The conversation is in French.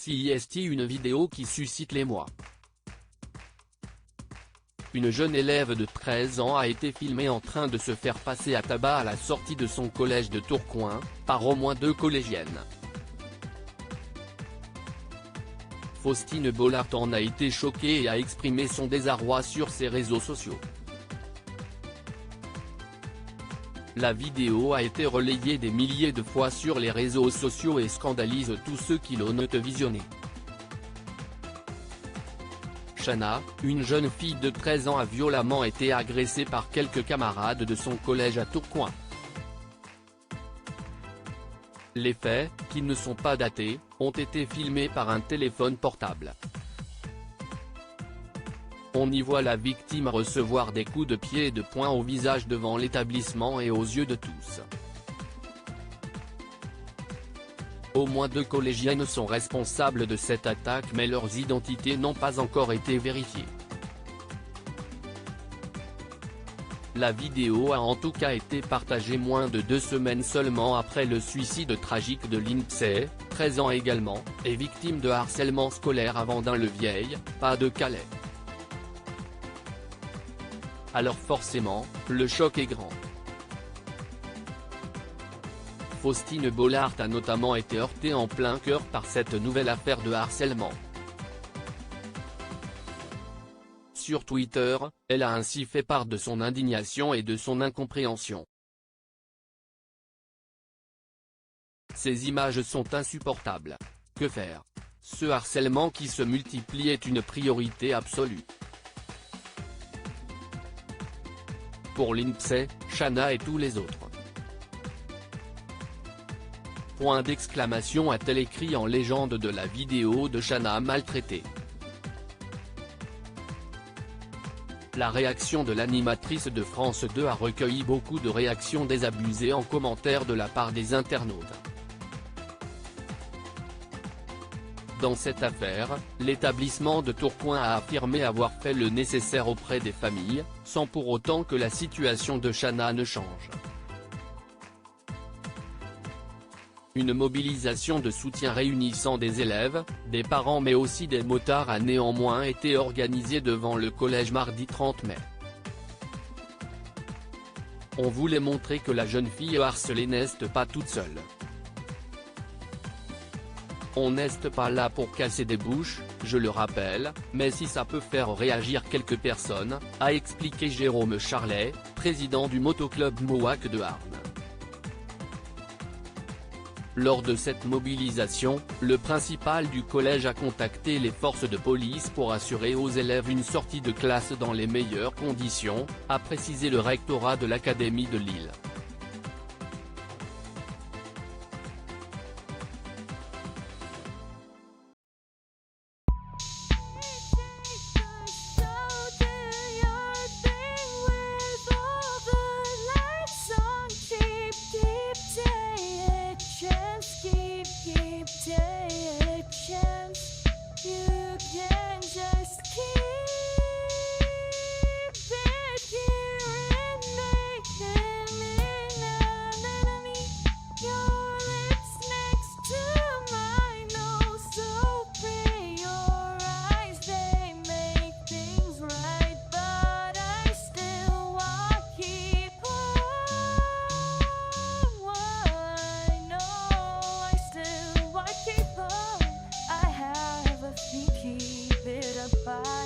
CIST une vidéo qui suscite l'émoi. Une jeune élève de 13 ans a été filmée en train de se faire passer à tabac à la sortie de son collège de Tourcoing, par au moins 2 collégiennes. Faustine Bollaert en a été choquée et a exprimé son désarroi sur ses réseaux sociaux. La vidéo a été relayée des milliers de fois sur les réseaux sociaux et scandalise tous ceux qui l'ont visionné. Shana, une jeune fille de 13 ans a violemment été agressée par quelques camarades de son collège à Tourcoing. Les faits, qui ne sont pas datés, ont été filmés par un téléphone portable. On y voit la victime recevoir des coups de pied et de poing au visage devant l'établissement et aux yeux de tous. Au moins 2 collégiennes sont responsables de cette attaque mais leurs identités n'ont pas encore été vérifiées. La vidéo a en tout cas été partagée moins de 2 semaines seulement après le suicide tragique de Lindsay, 13 ans également, et victime de harcèlement scolaire à Vendin-le-Vieil, Pas-de-Calais. Alors forcément, le choc est grand. Faustine Bollaert a notamment été heurtée en plein cœur par cette nouvelle affaire de harcèlement. Sur Twitter, elle a ainsi fait part de son indignation et de son incompréhension. Ces images sont insupportables. Que faire? Ce harcèlement qui se multiplie est une priorité absolue. Pour Lindsay, Shana et tous les autres. Point d'exclamation a-t-elle écrit en légende de la vidéo de Shana maltraitée. La réaction de l'animatrice de France 2 a recueilli beaucoup de réactions désabusées en commentaire de la part des internautes. Dans cette affaire, l'établissement de Tourcoing a affirmé avoir fait le nécessaire auprès des familles, sans pour autant que la situation de Shana ne change. Une mobilisation de soutien réunissant des élèves, des parents mais aussi des motards a néanmoins été organisée devant le collège mardi 30 mai. On voulait montrer que la jeune fille harcelée n'est pas toute seule. On n'est pas là pour casser des bouches, je le rappelle, mais si ça peut faire réagir quelques personnes, a expliqué Jérôme Charlet, président du motoclub Mouac de Arnes. Lors de cette mobilisation, le principal du collège a contacté les forces de police pour assurer aux élèves une sortie de classe dans les meilleures conditions, a précisé le rectorat de l'Académie de Lille. Keep it up.